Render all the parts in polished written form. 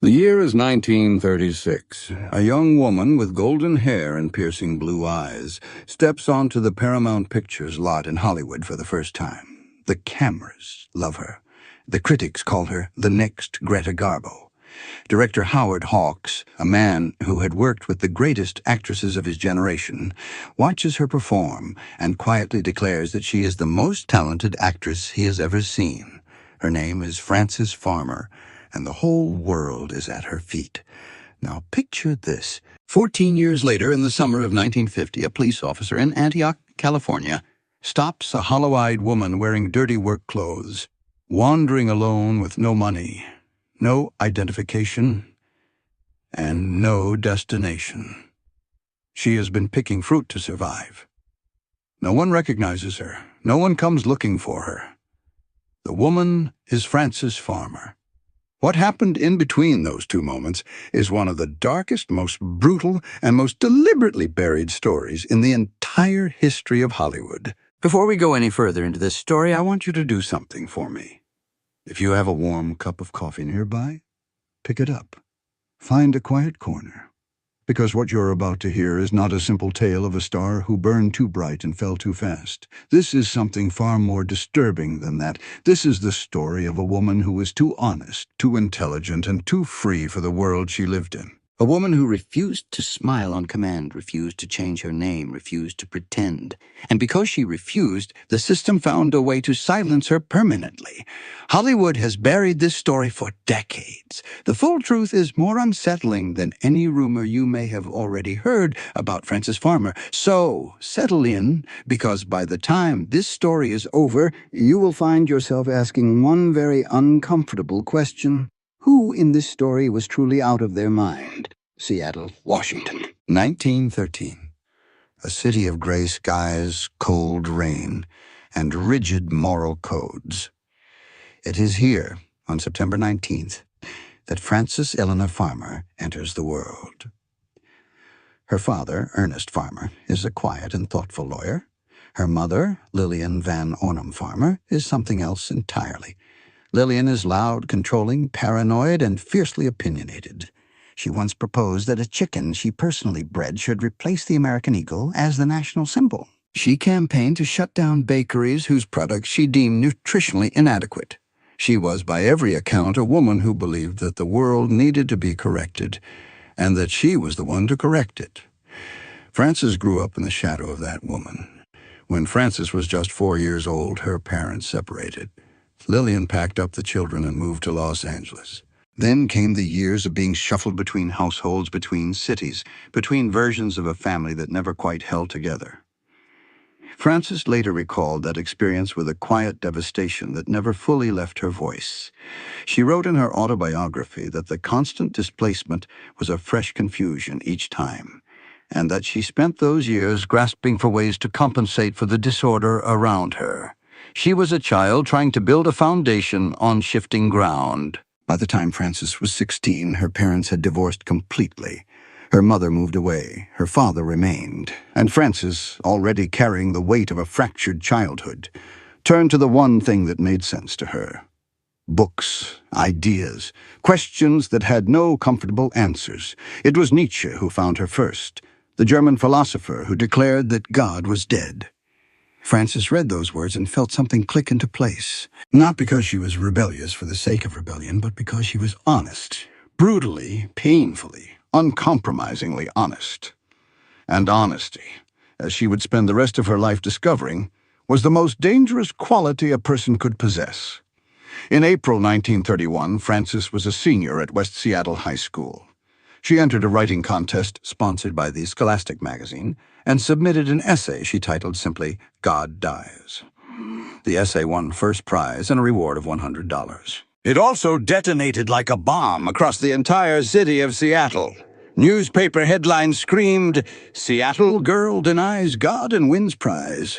The year is 1936. A young woman with golden hair and piercing blue eyes steps onto the Paramount Pictures lot in Hollywood for the first time. The cameras love her. The critics call her the next Greta Garbo. Director Howard Hawks, a man who had worked with the greatest actresses of his generation, watches her perform and quietly declares that she is the most talented actress he has ever seen. Her name is Frances Farmer, and the whole world is at her feet. Now picture this. 14 years later, in the summer of 1950, a police officer in Antioch, California, stops a hollow-eyed woman wearing dirty work clothes, wandering alone with no money, no identification, and no destination. She has been picking fruit to survive. No one recognizes her. No one comes looking for her. The woman is Frances Farmer. What happened in between those two moments is one of the darkest, most brutal, and most deliberately buried stories in the entire history of Hollywood. Before we go any further into this story, I want you to do something for me. If you have a warm cup of coffee nearby, pick it up. Find a quiet corner. Because what you're about to hear is not a simple tale of a star who burned too bright and fell too fast. This is something far more disturbing than that. This is the story of a woman who was too honest, too intelligent, and too free for the world she lived in. A woman who refused to smile on command, refused to change her name, refused to pretend. And because she refused, the system found a way to silence her permanently. Hollywood has buried this story for decades. The full truth is more unsettling than any rumor you may have already heard about Frances Farmer. So, settle in, because by the time this story is over, you will find yourself asking one very uncomfortable question. Who in this story was truly out of their mind? Seattle, Washington. 1913. A city of gray skies, cold rain, and rigid moral codes. It is here, on September 19th, that Frances Eleanor Farmer enters the world. Her father, Ernest Farmer, is a quiet and thoughtful lawyer. Her mother, Lillian Van Ornum Farmer, is something else entirely. Lillian is loud, controlling, paranoid, and fiercely opinionated. She once proposed that a chicken she personally bred should replace the American eagle as the national symbol. She campaigned to shut down bakeries whose products she deemed nutritionally inadequate. She was, by every account, a woman who believed that the world needed to be corrected, and that she was the one to correct it. Frances grew up in the shadow of that woman. When Frances was just 4 years old, her parents separated. Lillian packed up the children and moved to Los Angeles. Then came the years of being shuffled between households, between cities, between versions of a family that never quite held together. Frances later recalled that experience with a quiet devastation that never fully left her voice. She wrote in her autobiography that the constant displacement was a fresh confusion each time, and that she spent those years grasping for ways to compensate for the disorder around her. She was a child trying to build a foundation on shifting ground. By the time Frances was 16, her parents had divorced completely. Her mother moved away, her father remained, and Frances, already carrying the weight of a fractured childhood, turned to the one thing that made sense to her. Books, ideas, questions that had no comfortable answers. It was Nietzsche who found her first, the German philosopher who declared that God was dead. Frances read those words and felt something click into place, not because she was rebellious for the sake of rebellion, but because she was honest, brutally, painfully, uncompromisingly honest. And honesty, as she would spend the rest of her life discovering, was the most dangerous quality a person could possess. In April 1931, Frances was a senior at West Seattle High School. She entered a writing contest sponsored by the Scholastic magazine and submitted an essay she titled simply, "God Dies." The essay won first prize and a reward of $100. It also detonated like a bomb across the entire city of Seattle. Newspaper headlines screamed, "Seattle girl denies God and wins prize."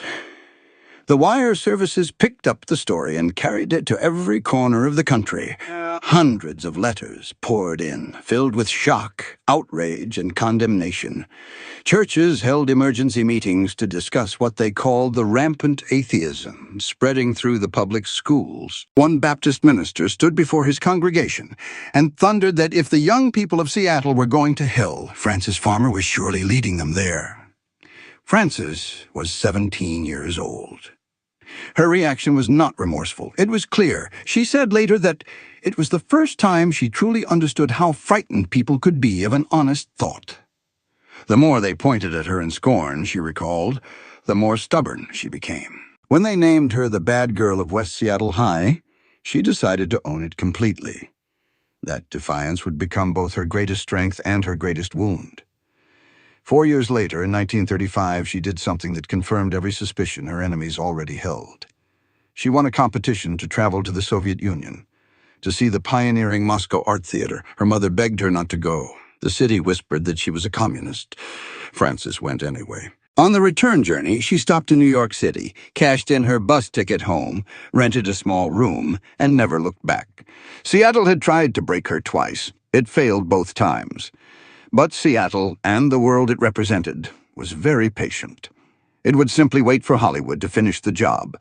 The wire services picked up the story and carried it to every corner of the country. Hundreds of letters poured in, filled with shock, outrage, and condemnation. Churches held emergency meetings to discuss what they called the rampant atheism spreading through the public schools. One Baptist minister stood before his congregation and thundered that if the young people of Seattle were going to hell, Frances Farmer was surely leading them there. Frances was 17 years old. Her reaction was not remorseful. It was clear. She said later that it was the first time she truly understood how frightened people could be of an honest thought. The more they pointed at her in scorn, she recalled, the more stubborn she became. When they named her the bad girl of West Seattle High, she decided to own it completely. That defiance would become both her greatest strength and her greatest wound. 4 years later, in 1935, she did something that confirmed every suspicion her enemies already held. She won a competition to travel to the Soviet Union, to see the pioneering Moscow Art Theater. Her mother begged her not to go. The city whispered that she was a communist. Frances went anyway. On the return journey, she stopped in New York City, cashed in her bus ticket home, rented a small room, and never looked back. Seattle had tried to break her twice. It failed both times. But Seattle, and the world it represented, was very patient. It would simply wait for Hollywood to finish the job.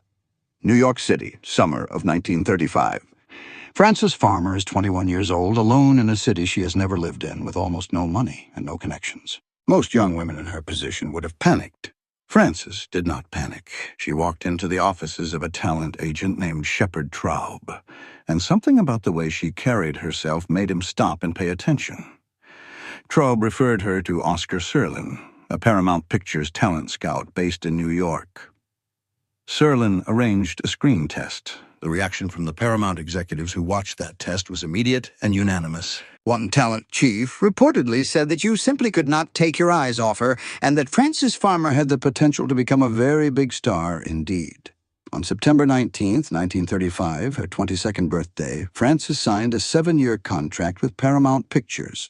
New York City, summer of 1935. Frances Farmer is 21 years old, alone in a city she has never lived in, with almost no money and no connections. Most young women in her position would have panicked. Frances did not panic. She walked into the offices of a talent agent named Shepard Traub, and something about the way she carried herself made him stop and pay attention. Traub referred her to Oscar Serlin, a Paramount Pictures talent scout based in New York. Serlin arranged a screen test. The reaction from the Paramount executives who watched that test was immediate and unanimous. One talent chief reportedly said that you simply could not take your eyes off her, and that Frances Farmer had the potential to become a very big star indeed. On September 19, 1935, her 22nd birthday, Frances signed a 7-year contract with Paramount Pictures.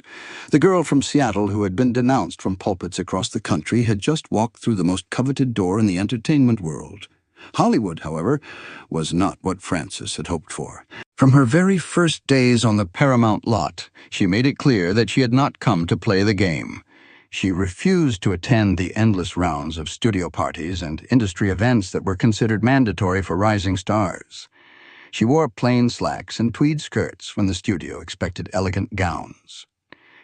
The girl from Seattle who had been denounced from pulpits across the country had just walked through the most coveted door in the entertainment world. Hollywood, however, was not what Frances had hoped for. From her very first days on the Paramount lot, she made it clear that she had not come to play the game. She refused to attend the endless rounds of studio parties and industry events that were considered mandatory for rising stars. She wore plain slacks and tweed skirts when the studio expected elegant gowns.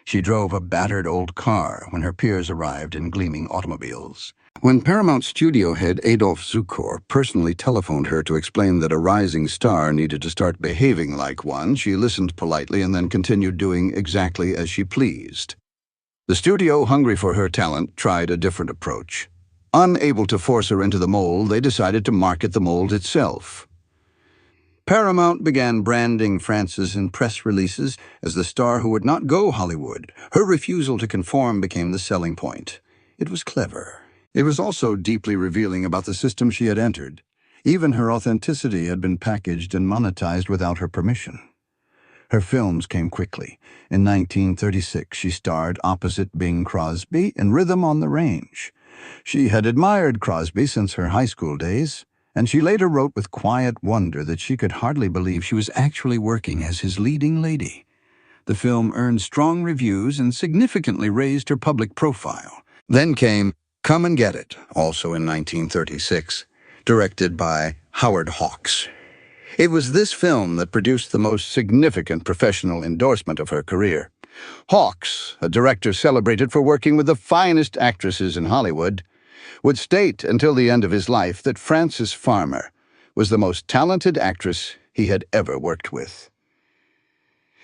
She drove a battered old car when her peers arrived in gleaming automobiles. When Paramount studio head Adolf Zukor personally telephoned her to explain that a rising star needed to start behaving like one, she listened politely and then continued doing exactly as she pleased. The studio, hungry for her talent, tried a different approach. Unable to force her into the mold, they decided to market the mold itself. Paramount began branding Frances in press releases as the star who would not go Hollywood. Her refusal to conform became the selling point. It was clever. It was also deeply revealing about the system she had entered. Even her authenticity had been packaged and monetized without her permission. Her films came quickly. In 1936, she starred opposite Bing Crosby in Rhythm on the Range. She had admired Crosby since her high school days, and she later wrote with quiet wonder that she could hardly believe she was actually working as his leading lady. The film earned strong reviews and significantly raised her public profile. Then came Come and Get It, also in 1936, directed by Howard Hawks. It was this film that produced the most significant professional endorsement of her career. Hawks, a director celebrated for working with the finest actresses in Hollywood, would state until the end of his life that Frances Farmer was the most talented actress he had ever worked with.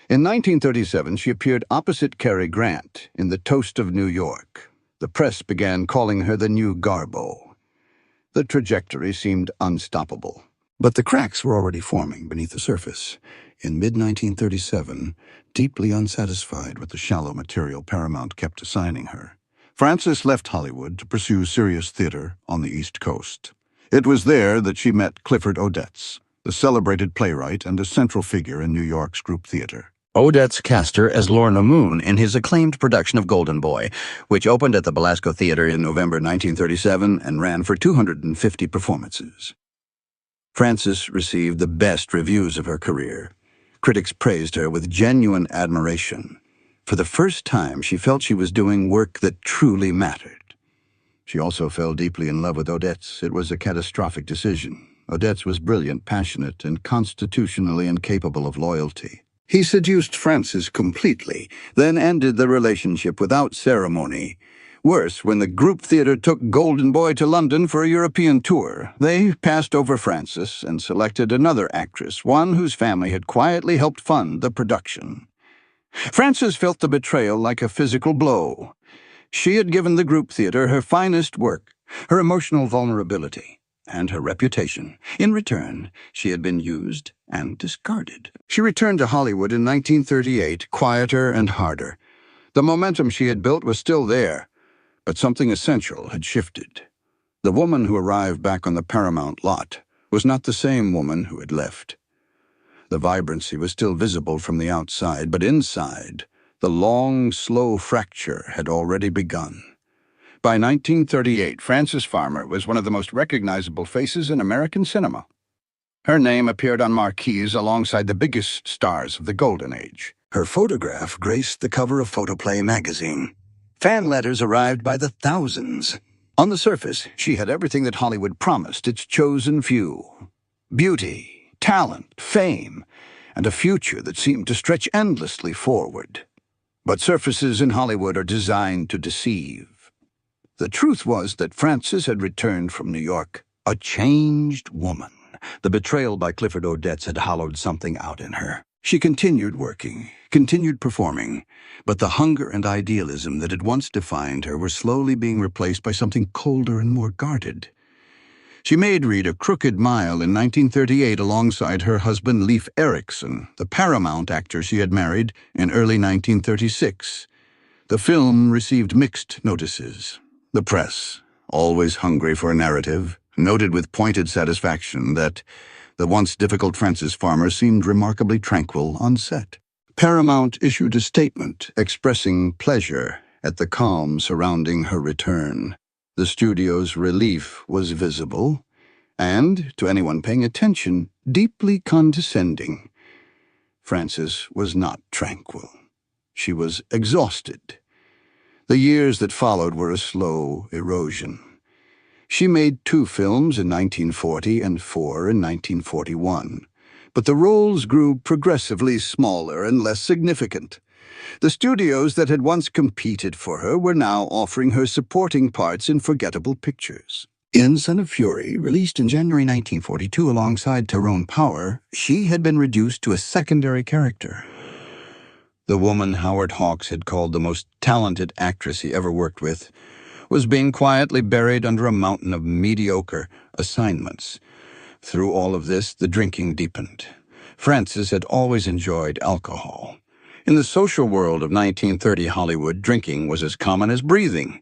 In 1937, she appeared opposite Cary Grant in The Toast of New York. The press began calling her the new Garbo. The trajectory seemed unstoppable. But the cracks were already forming beneath the surface. In mid-1937, deeply unsatisfied with the shallow material Paramount kept assigning her, Frances left Hollywood to pursue serious theater on the East Coast. It was there that she met Clifford Odets, the celebrated playwright and a central figure in New York's group theater. Odets cast her as Lorna Moon in his acclaimed production of Golden Boy, which opened at the Belasco Theater in November 1937 and ran for 250 performances. Frances received the best reviews of her career. Critics praised her with genuine admiration. For the first time, she felt she was doing work that truly mattered. She also fell deeply in love with Odetz. It was a catastrophic decision. Odetz was brilliant, passionate, and constitutionally incapable of loyalty. He seduced Frances completely, then ended the relationship without ceremony. Worse, when the group theatre took Golden Boy to London for a European tour, they passed over Frances and selected another actress, one whose family had quietly helped fund the production. Frances felt the betrayal like a physical blow. She had given the group theatre her finest work, her emotional vulnerability, and her reputation. In return, she had been used and discarded. She returned to Hollywood in 1938, quieter and harder. The momentum she had built was still there, but something essential had shifted. The woman who arrived back on the Paramount lot was not the same woman who had left. The vibrancy was still visible from the outside, but inside, the long, slow fracture had already begun. By 1938, Frances Farmer was one of the most recognizable faces in American cinema. Her name appeared on marquees alongside the biggest stars of the Golden Age. Her photograph graced the cover of Photoplay magazine. Fan letters arrived by the thousands. On the surface, she had everything that Hollywood promised its chosen few: beauty, talent, fame, and a future that seemed to stretch endlessly forward. But surfaces in Hollywood are designed to deceive. The truth was that Frances had returned from New York, a changed woman. The betrayal by Clifford Odetz had hollowed something out in her. She continued working, continued performing, but the hunger and idealism that had once defined her were slowly being replaced by something colder and more guarded. She made Reed A Crooked Mile in 1938 alongside her husband Leif Erikson, the Paramount actor she had married in early 1936. The film received mixed notices. The press, always hungry for a narrative, noted with pointed satisfaction that the once difficult Frances Farmer seemed remarkably tranquil on set. Paramount issued a statement expressing pleasure at the calm surrounding her return. The studio's relief was visible, and, to anyone paying attention, deeply condescending. Frances was not tranquil. She was exhausted. The years that followed were a slow erosion. She made 2 films in 1940 and 4 in 1941, but the roles grew progressively smaller and less significant. The studios that had once competed for her were now offering her supporting parts in forgettable pictures. In Son of Fury, released in January 1942 alongside Tyrone Power, she had been reduced to a secondary character. The woman Howard Hawks had called the most talented actress he ever worked with was being quietly buried under a mountain of mediocre assignments. Through all of this, the drinking deepened. Frances had always enjoyed alcohol. In the social world of 1930 Hollywood, drinking was as common as breathing.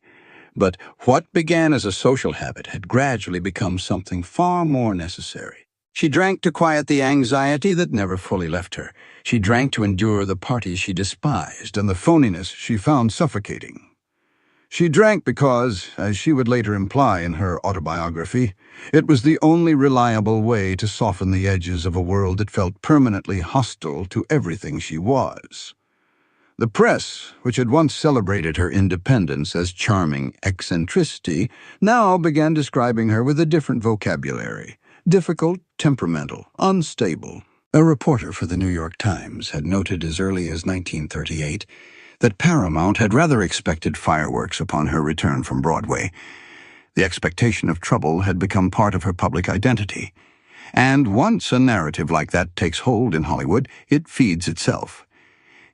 But what began as a social habit had gradually become something far more necessary. She drank to quiet the anxiety that never fully left her. She drank to endure the parties she despised and the phoniness she found suffocating. She drank because, as she would later imply in her autobiography, it was the only reliable way to soften the edges of a world that felt permanently hostile to everything she was. The press, which had once celebrated her independence as charming eccentricity, now began describing her with a different vocabulary: difficult, temperamental, unstable. A reporter for the New York Times had noted as early as 1938 that Paramount had rather expected fireworks upon her return from Broadway. The expectation of trouble had become part of her public identity. And once a narrative like that takes hold in Hollywood, it feeds itself.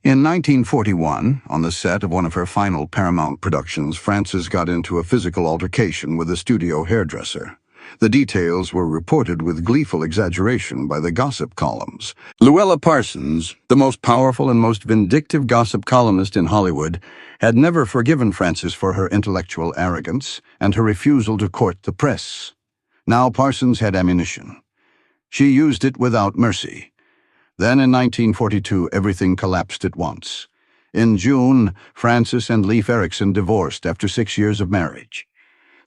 In 1941, on the set of one of her final Paramount productions, Frances got into a physical altercation with a studio hairdresser. The details were reported with gleeful exaggeration by the gossip columns. Luella Parsons, the most powerful and most vindictive gossip columnist in Hollywood, had never forgiven Frances for her intellectual arrogance and her refusal to court the press. Now Parsons had ammunition. She used it without mercy. Then in 1942, everything collapsed at once. In June, Frances and Leif Erikson divorced after 6 years of marriage.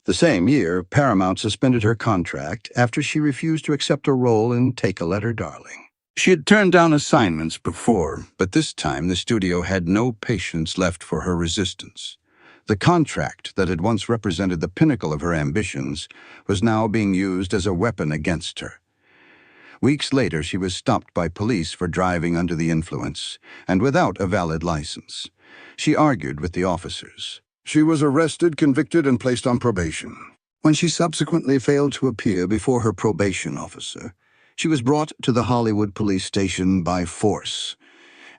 The same year, Paramount suspended her contract after she refused to accept a role in Take a Letter, Darling. She had turned down assignments before, but this time the studio had no patience left for her resistance. The contract that had once represented the pinnacle of her ambitions was now being used as a weapon against her. Weeks later, she was stopped by police for driving under the influence and without a valid license. She argued with the officers. She was arrested, convicted, and placed on probation. When she subsequently failed to appear before her probation officer, she was brought to the Hollywood police station by force.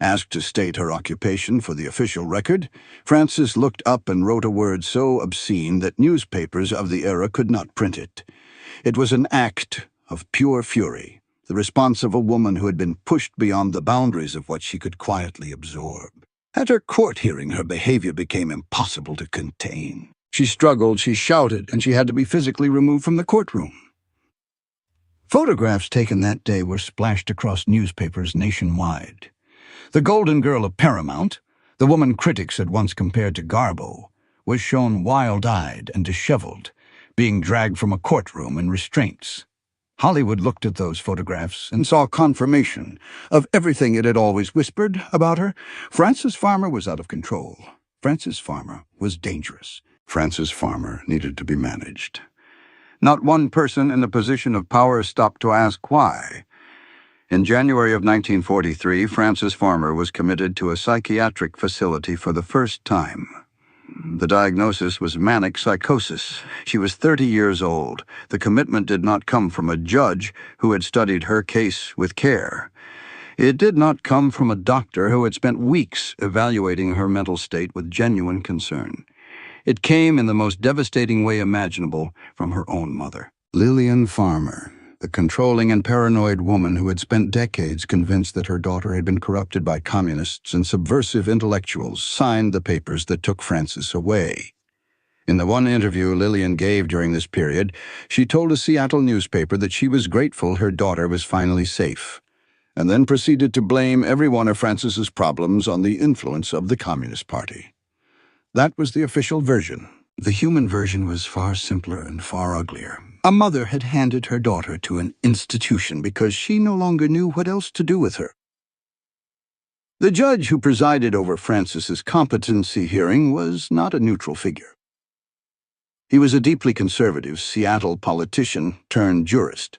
Asked to state her occupation for the official record, Frances looked up and wrote a word so obscene that newspapers of the era could not print it. It was an act of pure fury, the response of a woman who had been pushed beyond the boundaries of what she could quietly absorb. At her court hearing, her behavior became impossible to contain. She struggled, she shouted, and she had to be physically removed from the courtroom. Photographs taken that day were splashed across newspapers nationwide. The Golden Girl of Paramount, the woman critics had once compared to Garbo, was shown wild-eyed and disheveled, being dragged from a courtroom in restraints. Hollywood looked at those photographs and saw confirmation of everything it had always whispered about her. Frances Farmer was out of control. Frances Farmer was dangerous. Frances Farmer needed to be managed. Not one person in a position of power stopped to ask why. In January of 1943, Frances Farmer was committed to a psychiatric facility for the first time. The diagnosis was manic psychosis. She was 30 years old. The commitment did not come from a judge who had studied her case with care. It did not come from a doctor who had spent weeks evaluating her mental state with genuine concern. It came in the most devastating way imaginable from her own mother. Lillian Farmer, the controlling and paranoid woman who had spent decades convinced that her daughter had been corrupted by communists and subversive intellectuals, signed the papers that took Frances away. In the one interview Lillian gave during this period, she told a Seattle newspaper that she was grateful her daughter was finally safe, and then proceeded to blame every one of Frances's problems on the influence of the Communist Party. That was the official version. The human version was far simpler and far uglier. A mother had handed her daughter to an institution because she no longer knew what else to do with her. The judge who presided over Frances's competency hearing was not a neutral figure. He was a deeply conservative Seattle politician turned jurist,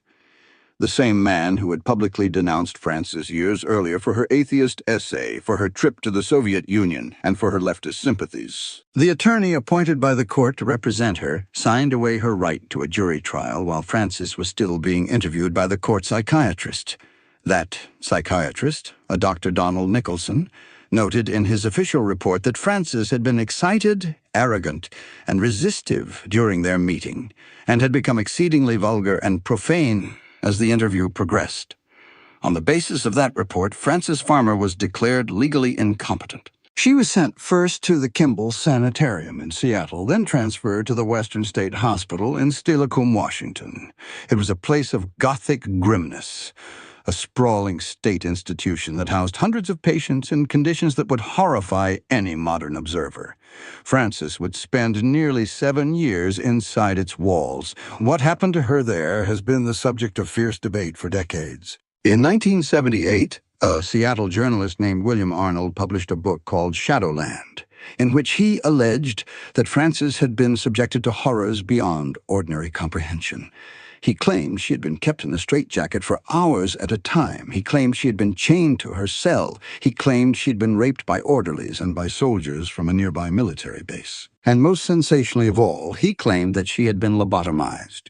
the same man who had publicly denounced Frances years earlier for her atheist essay, for her trip to the Soviet Union, and for her leftist sympathies. The attorney appointed by the court to represent her signed away her right to a jury trial while Frances was still being interviewed by the court psychiatrist. That psychiatrist, a Dr. Donald Nicholson, noted in his official report that Frances had been excited, arrogant, and resistive during their meeting, and had become exceedingly vulgar and profane as the interview progressed. On the basis of that report, Frances Farmer was declared legally incompetent. She was sent first to the Kimball Sanitarium in Seattle, then transferred to the Western State Hospital in Steilacoom, Washington. It was a place of gothic grimness, a sprawling state institution that housed hundreds of patients in conditions that would horrify any modern observer. Frances would spend nearly 7 years inside its walls. What happened to her there has been the subject of fierce debate for decades. In 1978, a Seattle journalist named William Arnold published a book called Shadowland, in which he alleged that Frances had been subjected to horrors beyond ordinary comprehension. He claimed she had been kept in a straitjacket for hours at a time. He claimed she had been chained to her cell. He claimed she had been raped by orderlies and by soldiers from a nearby military base. And most sensationally of all, he claimed that she had been lobotomized,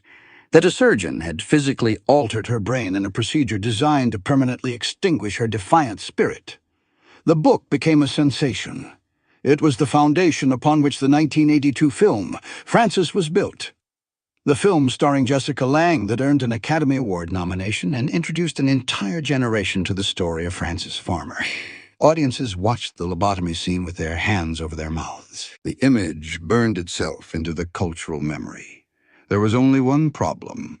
that a surgeon had physically altered her brain in a procedure designed to permanently extinguish her defiant spirit. The book became a sensation. It was the foundation upon which the 1982 film, Frances, was built. The film starring Jessica Lange that earned an Academy Award nomination and introduced an entire generation to the story of Frances Farmer. Audiences watched the lobotomy scene with their hands over their mouths. The image burned itself into the cultural memory. There was only one problem.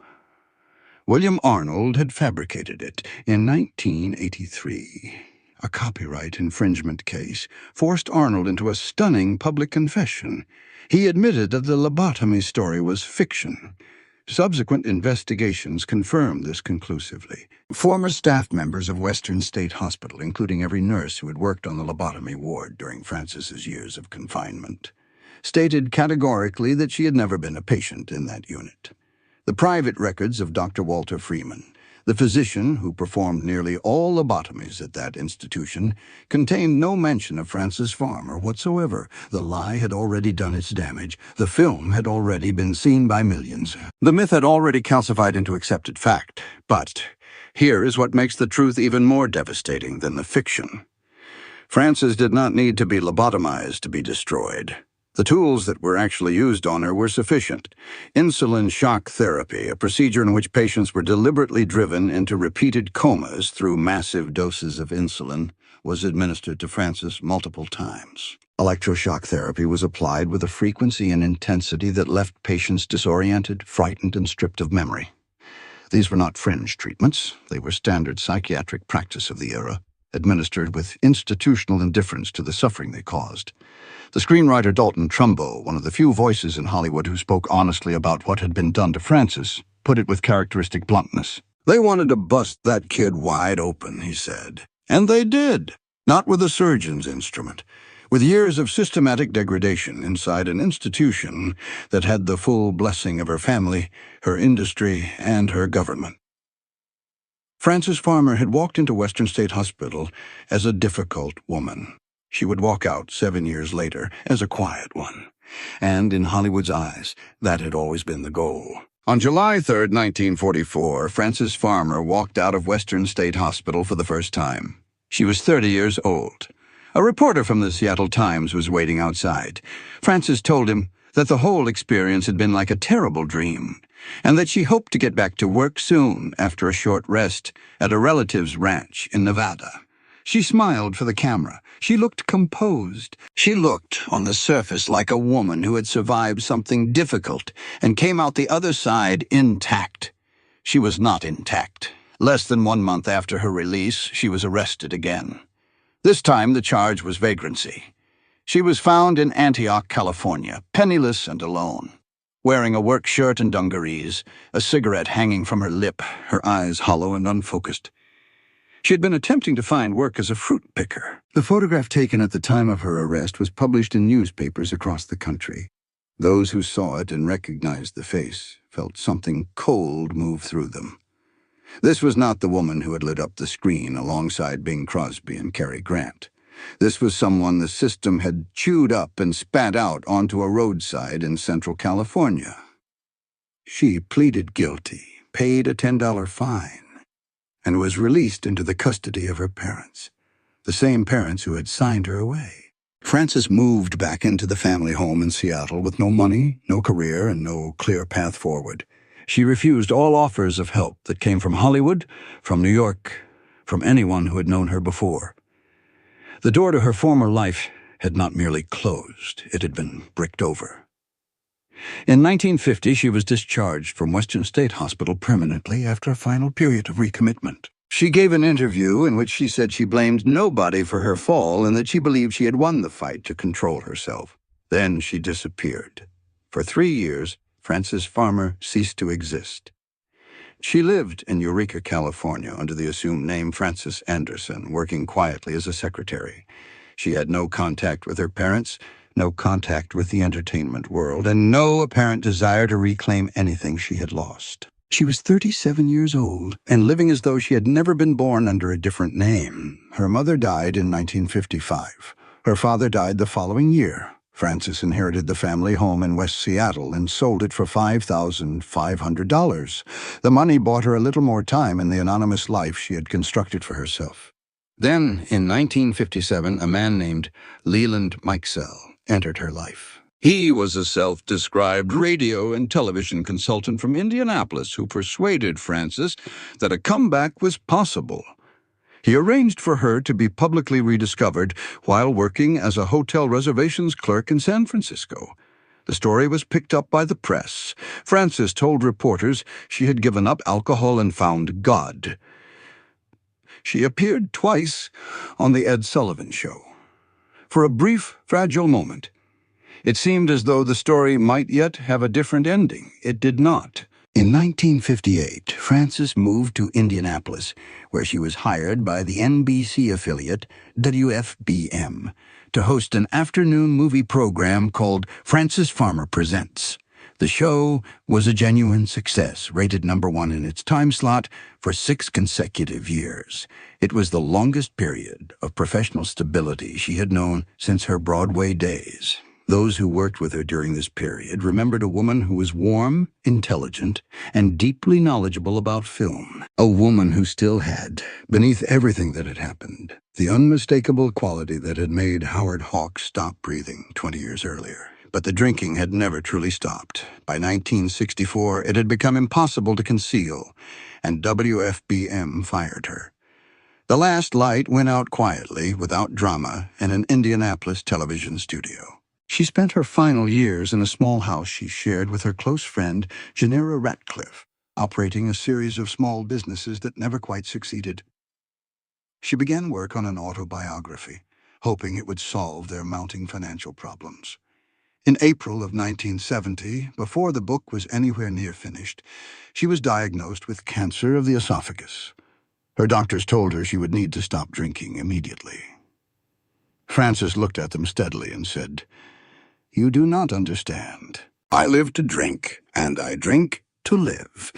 William Arnold had fabricated it in 1983. a copyright infringement case, forced Arnold into a stunning public confession. He admitted that the lobotomy story was fiction. Subsequent investigations confirmed this conclusively. Former staff members of Western State Hospital, including every nurse who had worked on the lobotomy ward during Frances's years of confinement, stated categorically that she had never been a patient in that unit. The private records of Dr. Walter Freeman, the physician who performed nearly all lobotomies at that institution, contained no mention of Frances Farmer whatsoever. The lie had already done its damage. The film had already been seen by millions. The myth had already calcified into accepted fact. But here is what makes the truth even more devastating than the fiction. Frances did not need to be lobotomized to be destroyed. The tools that were actually used on her were sufficient. Insulin shock therapy, a procedure in which patients were deliberately driven into repeated comas through massive doses of insulin, was administered to Frances multiple times. Electroshock therapy was applied with a frequency and intensity that left patients disoriented, frightened, and stripped of memory. These were not fringe treatments. They were standard psychiatric practice of the era, administered with institutional indifference to the suffering they caused. The screenwriter Dalton Trumbo, one of the few voices in Hollywood who spoke honestly about what had been done to Frances, put it with characteristic bluntness. "They wanted to bust that kid wide open," he said. And they did. Not with a surgeon's instrument. With years of systematic degradation inside an institution that had the full blessing of her family, her industry, and her government. Frances Farmer had walked into Western State Hospital as a difficult woman. She would walk out 7 years later as a quiet one. And in Hollywood's eyes, that had always been the goal. On July 3, 1944, Frances Farmer walked out of Western State Hospital for the first time. She was 30 years old. A reporter from the Seattle Times was waiting outside. Frances told him that the whole experience had been like a terrible dream, and that she hoped to get back to work soon after a short rest at a relative's ranch in Nevada. She smiled for the camera. She looked composed. She looked, on the surface, like a woman who had survived something difficult and came out the other side intact. She was not intact. Less than 1 month after her release, she was arrested again. This time, the charge was vagrancy. She was found in Antioch, California, penniless and alone, wearing a work shirt and dungarees, a cigarette hanging from her lip, her eyes hollow and unfocused. She had been attempting to find work as a fruit picker. The photograph taken at the time of her arrest was published in newspapers across the country. Those who saw it and recognized the face felt something cold move through them. This was not the woman who had lit up the screen alongside Bing Crosby and Cary Grant. This was someone the system had chewed up and spat out onto a roadside in Central California. She pleaded guilty, paid a $10 fine, and was released into the custody of her parents, the same parents who had signed her away. Frances moved back into the family home in Seattle with no money, no career, and no clear path forward. She refused all offers of help that came from Hollywood, from New York, from anyone who had known her before. The door to her former life had not merely closed, it had been bricked over. In 1950, she was discharged from Western State Hospital permanently after a final period of recommitment. She gave an interview in which she said she blamed nobody for her fall and that she believed she had won the fight to control herself. Then she disappeared. For 3 years, Frances Farmer ceased to exist. She lived in Eureka, California, under the assumed name Frances Anderson, working quietly as a secretary. She had no contact with her parents, no contact with the entertainment world, and no apparent desire to reclaim anything she had lost. She was 37 years old and living as though she had never been born under a different name. Her mother died in 1955. Her father died the following year. Frances inherited the family home in West Seattle and sold it for $5,500. The money bought her a little more time in the anonymous life she had constructed for herself. Then, in 1957, a man named Leland Mikesell entered her life. He was a self-described radio and television consultant from Indianapolis who persuaded Frances that a comeback was possible. He arranged for her to be publicly rediscovered while working as a hotel reservations clerk in San Francisco. The story was picked up by the press. Frances told reporters she had given up alcohol and found God. She appeared twice on The Ed Sullivan Show. For a brief, fragile moment, it seemed as though the story might yet have a different ending. It did not. In 1958, Frances moved to Indianapolis, where she was hired by the NBC affiliate WFBM to host an afternoon movie program called Frances Farmer Presents. The show was a genuine success, rated #1 in its time slot for 6 consecutive years. It was the longest period of professional stability she had known since her Broadway days. Those who worked with her during this period remembered a woman who was warm, intelligent, and deeply knowledgeable about film. A woman who still had, beneath everything that had happened, the unmistakable quality that had made Howard Hawks stop breathing 20 years earlier. But the drinking had never truly stopped. By 1964, it had become impossible to conceal, and WFBM fired her. The last light went out quietly, without drama, in an Indianapolis television studio. She spent her final years in a small house she shared with her close friend, Janira Ratcliffe, operating a series of small businesses that never quite succeeded. She began work on an autobiography, hoping it would solve their mounting financial problems. In April of 1970, before the book was anywhere near finished, she was diagnosed with cancer of the esophagus. Her doctors told her she would need to stop drinking immediately. Frances looked at them steadily and said, "You do not understand. I live to drink, and I drink to live."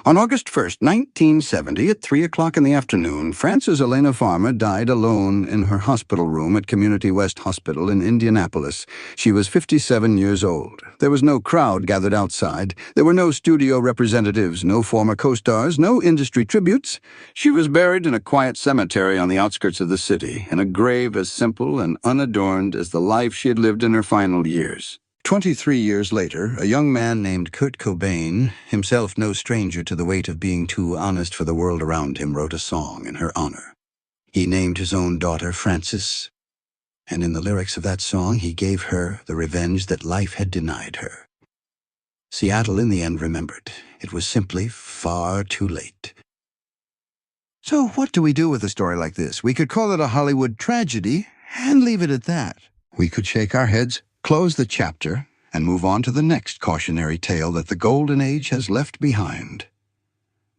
On August 1st, 1970, at 3 o'clock in the afternoon, Frances Elena Farmer died alone in her hospital room at Community West Hospital in Indianapolis. She was 57 years old. There was no crowd gathered outside. There were no studio representatives, no former co-stars, no industry tributes. She was buried in a quiet cemetery on the outskirts of the city, in a grave as simple and unadorned as the life she had lived in her final years. 23 years later, a young man named Kurt Cobain, himself no stranger to the weight of being too honest for the world around him, wrote a song in her honor. He named his own daughter Frances, and in the lyrics of that song he gave her the revenge that life had denied her. Seattle in the end remembered. It was simply far too late. So what do we do with a story like this? We could call it a Hollywood tragedy and leave it at that. We could shake our heads, close the chapter, and move on to the next cautionary tale that the Golden Age has left behind.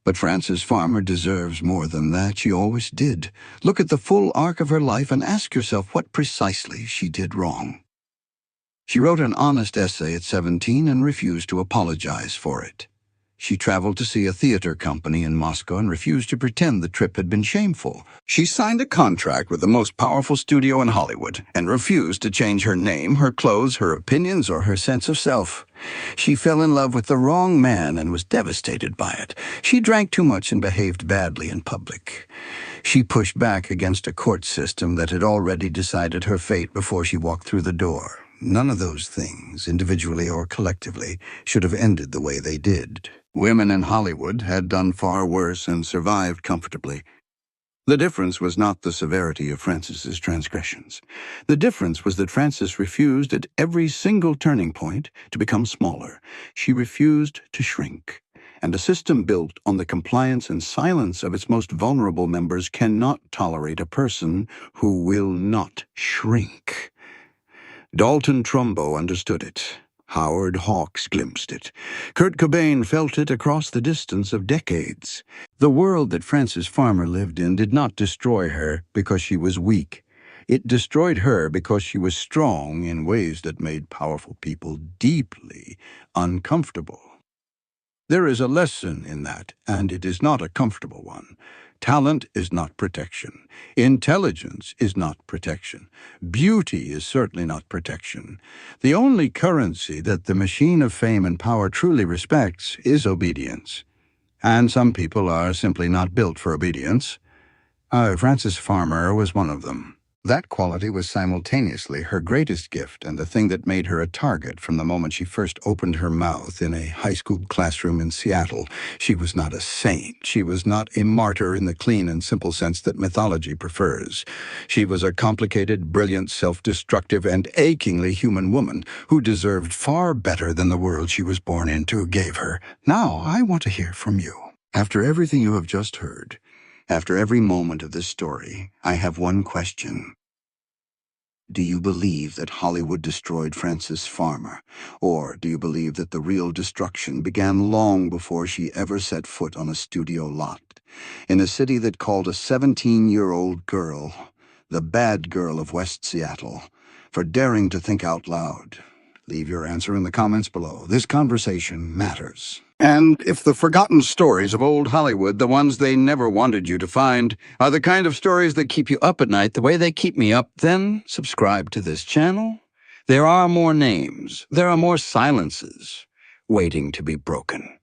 But Frances Farmer deserves more than that. She always did. Look at the full arc of her life and ask yourself what precisely she did wrong. She wrote an honest essay at 17 and refused to apologize for it. She traveled to see a theater company in Moscow and refused to pretend the trip had been shameful. She signed a contract with the most powerful studio in Hollywood and refused to change her name, her clothes, her opinions, or her sense of self. She fell in love with the wrong man and was devastated by it. She drank too much and behaved badly in public. She pushed back against a court system that had already decided her fate before she walked through the door. None of those things, individually or collectively, should have ended the way they did. Women in Hollywood had done far worse and survived comfortably. The difference was not the severity of Frances's transgressions. The difference was that Frances refused at every single turning point to become smaller. She refused to shrink. And a system built on the compliance and silence of its most vulnerable members cannot tolerate a person who will not shrink. Dalton Trumbo understood it. Howard Hawks glimpsed it. Kurt Cobain felt it across the distance of decades. The world that Frances Farmer lived in did not destroy her because she was weak. It destroyed her because she was strong in ways that made powerful people deeply uncomfortable. There is a lesson in that, and it is not a comfortable one. Talent is not protection. Intelligence is not protection. Beauty is certainly not protection. The only currency that the machine of fame and power truly respects is obedience. And some people are simply not built for obedience. Frances Farmer was one of them. That quality was simultaneously her greatest gift and the thing that made her a target from the moment she first opened her mouth in a high school classroom in Seattle. She was not a saint. She was not a martyr in the clean and simple sense that mythology prefers. She was a complicated, brilliant, self-destructive, and achingly human woman who deserved far better than the world she was born into gave her. Now, I want to hear from you. After everything you have just heard, After every moment of this story, I have one question. Do you believe that Hollywood destroyed Frances Farmer? Or do you believe that the real destruction began long before she ever set foot on a studio lot? In a city that called a 17-year-old girl the bad girl of West Seattle for daring to think out loud? Leave your answer in the comments below. This conversation matters. And if the forgotten stories of old Hollywood, the ones they never wanted you to find, are the kind of stories that keep you up at night the way they keep me up, then subscribe to this channel. There are more names, there are more silences waiting to be broken.